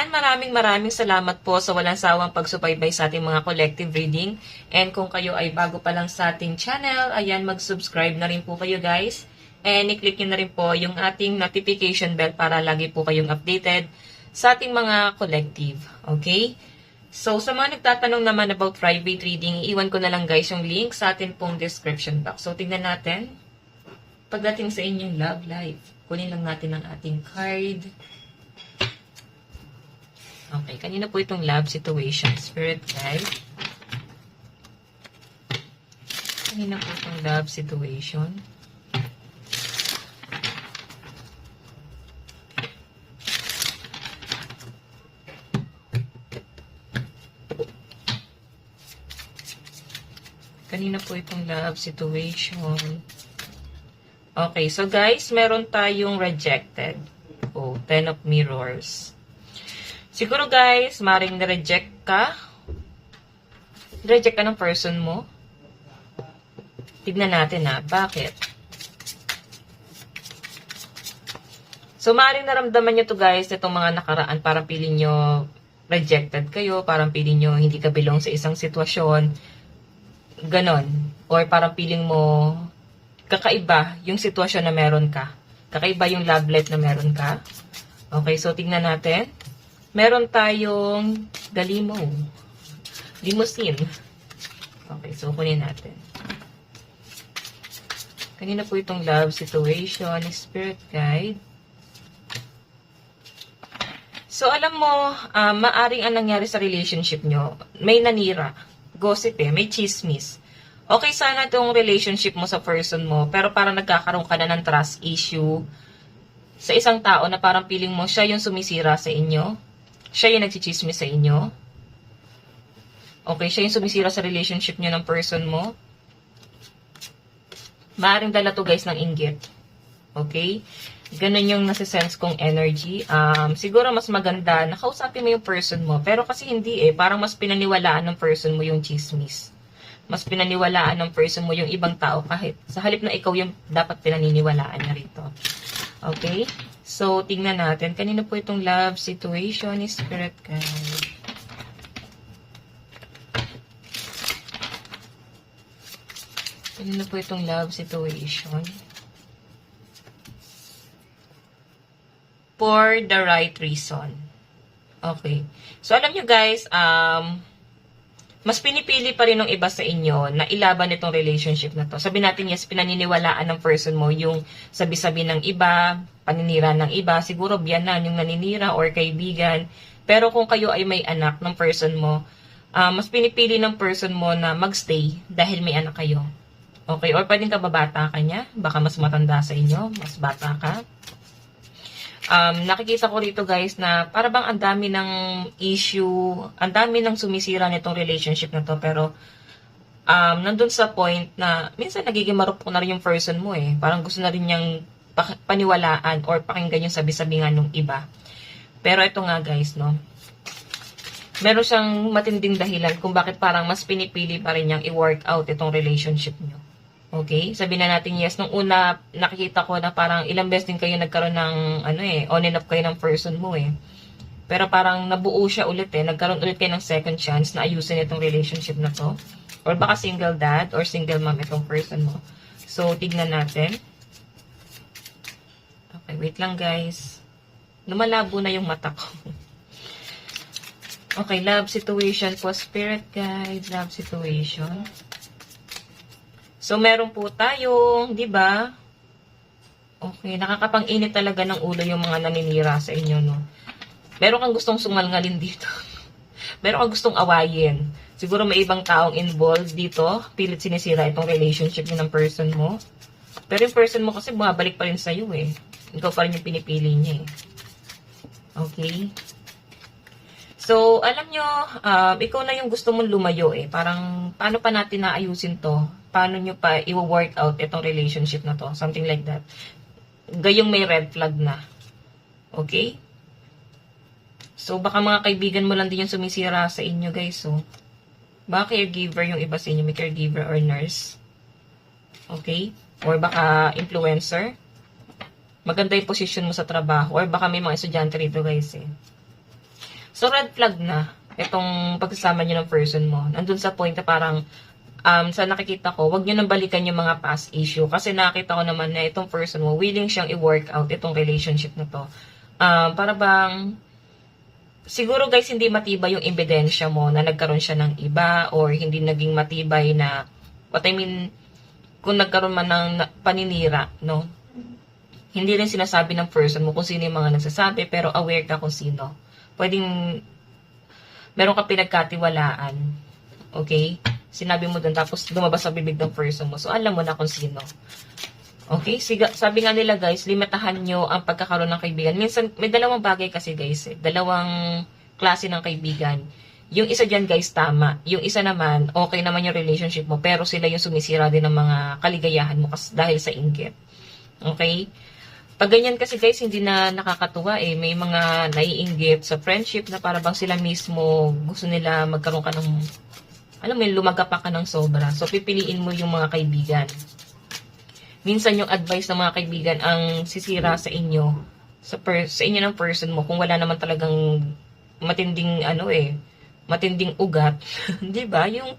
Ayan, maraming salamat po sa walang sawang pagsubaybay sa ating mga collective reading. And kung kayo ay bago pa lang sa ating channel, ayan, mag-subscribe na rin po kayo guys. And i-click nyo na rin po yung ating notification bell para lagi po kayong updated sa ating mga collective. Okay? So, sa mga nagtatanong naman about private reading, iiwan ko na lang guys yung link sa atin pong description box. So, tingnan natin. Pagdating sa inyong love life, kunin lang natin ang ating card. Okay, kanina po itong love situation, spirit guide. Kanina po itong love situation. Kanina po itong love situation. Okay, so guys, meron tayong rejected. Oh, 10 of mirrors. Siguro guys, maring na-reject ka. Reject ka ng person mo. Tignan natin ha, bakit? So, maring naramdaman nyo to guys, itong mga nakaraan, parang piling nyo rejected kayo, parang piling nyo hindi ka belong sa isang sitwasyon. Ganon. Or parang piling mo kakaiba yung sitwasyon na meron ka. Kakaiba yung love life na meron ka. Okay, so tignan natin. Meron tayong galimo. Limousine. Okay, so kunin natin. Kanina po itong love situation, spirit guide. So, alam mo, maaring ang nangyari sa relationship nyo, may nanira. Gossip may chismis. Okay sana itong relationship mo sa person mo, pero parang nagkakaroon ka na ng trust issue sa isang tao na parang feeling mo siya yung sumisira sa inyo. Siya yung nagchichismis sa inyo. Okay, siya yung sumisira sa relationship nyo ng person mo. Maaring dala to guys ng inggit. Okay? Ganun yung nasisense kong energy. Siguro mas maganda na kausapin mo yung person mo. Pero kasi hindi parang mas pinaniwalaan ng person mo yung chismis. Mas pinaniwalaan ng person mo yung ibang tao kahit sa halip na ikaw yung dapat pinaniniwalaan niya rito. Okay? So, tingnan natin. Kanina po itong love situation ni spirit guide. Kanina po itong love situation. For the right reason. Okay. So, alam nyo guys, mas pinipili pa rin ng iba sa inyo na ilaban itong relationship na to. Sabi natin, yes, pinaniniwalaan ng person mo yung sabi-sabi ng iba, paninira ng iba, siguro biyanan yung naninira or kaibigan. Pero kung kayo ay may anak ng person mo, mas pinipili ng person mo na magstay dahil may anak kayo. Okay, or pwedeng kababata ka niya, baka mas matanda sa inyo, mas bata ka. Nakikita ko rito guys na para bang ang dami ng issue, ang dami ng sumisira nitong relationship na to, pero nandun sa point na minsan nagiging marupok na rin yung person mo Parang gusto na rin niyang paniwalaan or pakinggan yung sabi-sabi nga nung iba. Pero ito nga guys, no, meron siyang matinding dahilan kung bakit parang mas pinipili pa rin niyang i-work out itong relationship niyo. Okay? Sabi na natin yes. Nung una, nakikita ko na parang ilang beses din kayo nagkaroon ng, on and off kayo ng person mo Pero parang nabuo siya ulit Nagkaroon ulit kayo ng second chance na ayusin itong relationship na to. Or baka single dad or single mom itong person mo. So, tignan natin. Okay, wait lang guys. Lumalabo na yung mata ko. Okay, love situation po. Spirit guide, love situation. So, meron po tayong, di ba? Okay, nakakapang-init talaga ng ulo yung mga naninira sa inyo, no? Meron kang gustong sumalngalin dito. Meron kang gustong awayin. Siguro may ibang taong involved dito. Pilit sinisira itong relationship ng person mo. Pero yung person mo kasi bumabalik pa rin sa'yo Ikaw pa rin yung pinipili niya Okay? So, alam nyo, ikaw na yung gusto mong lumayo Parang, paano pa natin naayusin to? Paano nyo pa i-work out itong relationship na to? Something like that. Gayong may red flag na. Okay? So, baka mga kaibigan mo lang din yung sumisira sa inyo, guys. So, baka caregiver yung iba sa inyo. May caregiver or nurse. Okay? Or baka influencer. Maganda yung position mo sa trabaho. Or baka may mga estudyante rito, guys So, red flag na itong pagsasama nyo ng person mo. Nandun sa point na parang, sa nakikita ko, wag nyo nang balikan yung mga past issue. Kasi nakita ko naman na itong person mo, willing siyang i-work out itong relationship na to. Para bang, siguro guys, hindi matibay yung ebidensya mo na nagkaroon siya ng iba or hindi naging matibay na, what I mean, kung nagkaroon man ng paninira, no? Hindi rin sinasabi ng person mo kung sino yung mga nagsasabi, pero aware ka kung sino. Pwedeng, meron ka pinagkatiwalaan. Okay? Sinabi mo dun, tapos lumabas sa bibig ng person mo. So, alam mo na kung sino. Okay? Sabi nga nila guys, limitahan nyo ang pagkakaroon ng kaibigan. Minsan, may dalawang bagay kasi guys. Dalawang klase ng kaibigan. Yung isa dyan guys, tama. Yung isa naman, okay naman yung relationship mo, pero sila yung sumisira din ng mga kaligayahan mo dahil sa inggit. Okay? Pag ganyan kasi guys, hindi na nakakatuwa eh. May mga naiinggit sa friendship na para bang sila mismo gusto nila magkaroon ka ng, alam mo, lumagapa ka ng sobra. So, pipiliin mo yung mga kaibigan. Minsan yung advice ng mga kaibigan ang sisira sa inyo, sa inyo ng person mo, kung wala naman talagang matinding, matinding ugat. Di ba? Yung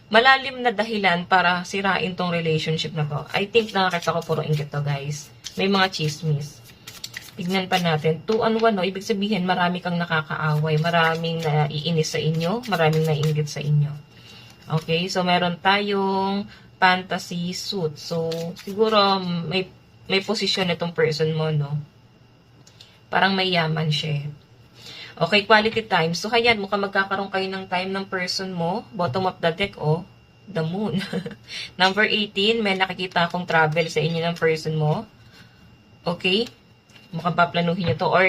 malalim na dahilan para sirain tong relationship na to. I think nakakita ko puro inggit to guys. May mga chismis. Tignan pa natin. 2-on-1, no? Ibig sabihin, marami kang nakakaaway. Maraming naiinis sa inyo. Maraming naiinggit sa inyo. Okay? So, meron tayong fantasy suit. So, siguro, may posisyon itong person mo, no? Parang may yaman siya. Okay, quality time. So, ayan, mukhang magkakaroon kayo ng time ng person mo. Bottom of the deck, the moon. Number 18, may nakikita akong travel sa inyo ng person mo. Okay? Mukhang paplanuhin nyo to. Or,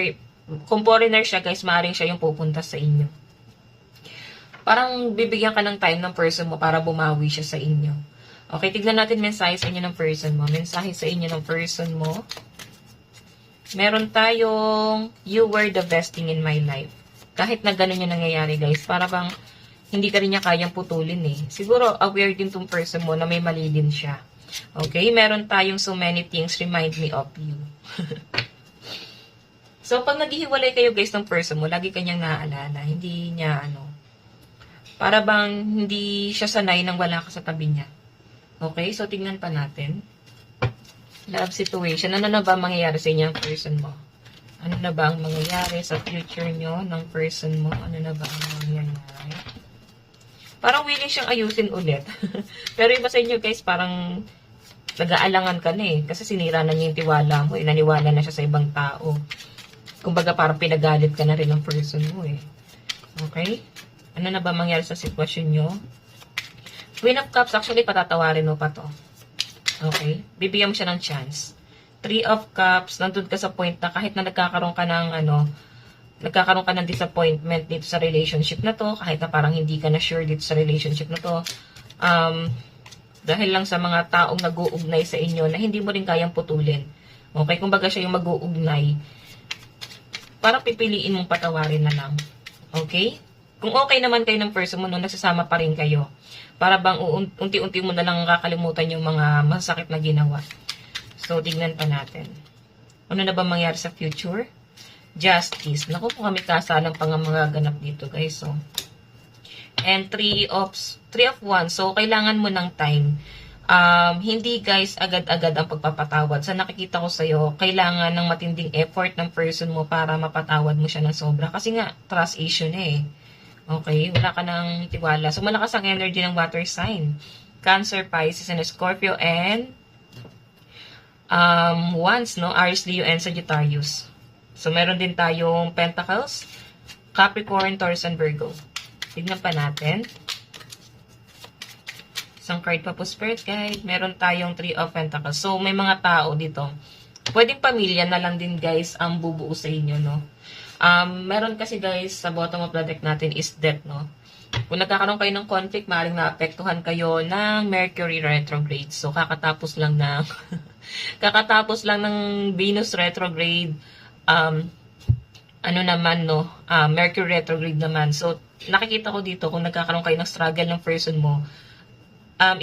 kung foreigner siya, guys, maaaring siya yung pupunta sa inyo. Parang bibigyan ka ng time ng person mo para bumawi siya sa inyo. Okay, tignan natin mensahe sa inyo ng person mo. Mensahe sa inyo ng person mo. Meron tayong, you were the best thing in my life. Kahit na ganun yung nangyayari, guys, para bang hindi ka rin niya kayang putulin eh. Siguro, aware din tong person mo na may mali din siya. Okay, meron tayong so many things remind me of you. So, pag naghihiwalay kayo guys ng person mo, lagi kanyang naaalala. Hindi niya, para bang hindi siya sanay nang wala ka sa tabi niya. Okay, so tingnan pa natin. Love situation. Ano na ba mangyayari sa inyo ng person mo? Ano na ba ang mangyayari sa future nyo ng person mo? Ano na ba ang mangyayari? Parang willing siyang ayusin ulit. Pero iba sa inyo guys, parang nag-aalangan ka na eh. Kasi sinira na niya yung tiwala mo. Naniwala na siya sa ibang tao. Kumbaga parang pinagalit ka na rin ng person mo eh. Okay? Ano na ba mangyayari sa sitwasyon nyo? Queen of Cups, actually patatawarin mo pa to. Okay? Bibigyan mo siya ng chance. 3 of Cups, nandun ka sa point na kahit na nagkakaroon ka ng disappointment dito sa relationship na to, kahit na parang hindi ka na sure dito sa relationship na to, dahil lang sa mga taong nag-uugnay sa inyo na hindi mo rin kayang putulin. Okay? Kumbaga siya yung mag-uugnay, parang pipiliin mong patawarin na lang. Okay? Kung okay naman kayo ng person mo, no, nagsasama pa rin kayo. Para bang unti-unti mo na lang kakalimutan yung mga masakit na ginawa. So, tignan pa natin. Ano na ba mangyari sa future? Justice. Naku, kung kami kasalang pang mga ganap dito, guys. So, and 3 of Wands. So, kailangan mo ng time. Hindi, guys, agad-agad ang pagpapatawad. Sa nakikita ko sa'yo, kailangan ng matinding effort ng person mo para mapatawad mo siya ng sobra. Kasi nga, trust issue na eh. Okay, wala ka ng tiwala. So, malakas ang energy ng water sign. Cancer, Pisces, and Scorpio, and Wands, no? Aries, Leo, and Sagittarius. So, meron din tayong Pentacles, Capricorn, Taurus, and Virgo. Tignan pa natin. Isang card pa po, Spirit Guide. Meron tayong 3 of Pentacles. So, may mga tao dito. Pwedeng pamilya na lang din, guys, ang bubuo sa inyo, no? Meron kasi guys, sa bottom of the deck natin is death, no? Kung nagkakaroon kayo ng conflict, maaaring naapektuhan kayo ng Mercury retrograde. So, kakatapos lang ng Venus retrograde, Mercury retrograde naman. So, nakikita ko dito, kung nagkakaroon kayo ng struggle ng person mo,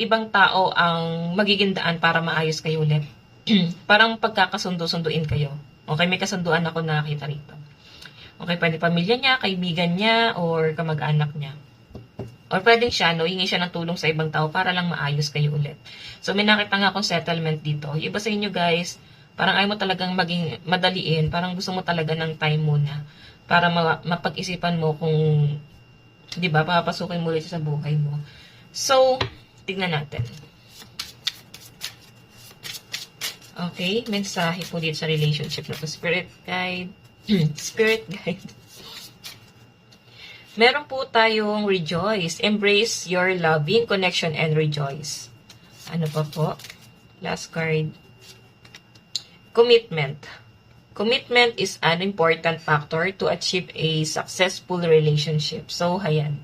ibang tao ang magiging daan para maayos kayo ulit. Parang pagkakasundo-sunduin kayo. Okay, may kasunduan ako nakakita rito. Okay, pwede pamilya niya, kaibigan niya, or kamag-anak niya. Or pwedeng siya, no, hingi siya ng tulong sa ibang tao para lang maayos kayo ulit. So, may nakita nga akong settlement dito. Yung iba sa inyo guys, parang ayaw mo talagang maging madaliin. Parang gusto mo talaga ng time muna. Para mapag-isipan mo kung, di ba, papasukin mo ulit sa buhay mo. So, tignan natin. Okay, mensahe po dito sa relationship na to. Spirit guide. Spirit guide. Meron po tayong rejoice. Embrace your loving connection and rejoice. Ano pa po? Last card. Commitment. Commitment is an important factor to achieve a successful relationship. So, ayan.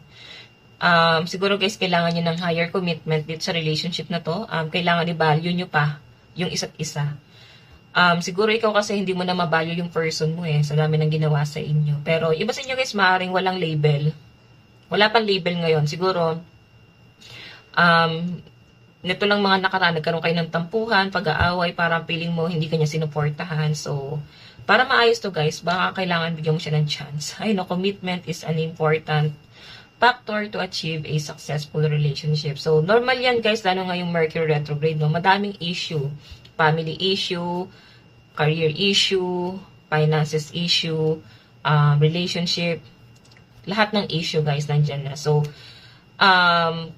Siguro guys, kailangan nyo ng higher commitment dito sa relationship na to. Kailangan i-value nyo pa yung isa't isa. Siguro ikaw kasi hindi mo na mabalyo yung person mo sa dami ng ginawa sa inyo. Pero iba sa inyo guys, maaaring walang label. Wala pang label ngayon. Siguro, nito lang mga nakaraan, nagkaroon kayo ng tampuhan, pag-aaway, parang feeling mo hindi kanya sinuportahan. So, para maayos to guys, baka kailangan bigyan mo siya ng chance. Ay no, commitment is an important factor to achieve a successful relationship. So, normal yan guys, lalo ngayong Mercury retrograde, no? Madaming issue. Family issue, career issue, finances issue, relationship, lahat ng issue guys nandyan na. So,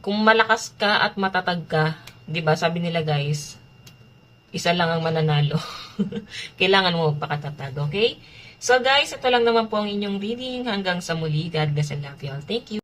kung malakas ka at matatag ka, 'di ba? Sabi nila guys, isa lang ang mananalo. Kailangan mo magpakatatag, okay? So guys, ito lang naman po ang inyong reading. Hanggang sa muli. God bless and love you all. Thank you.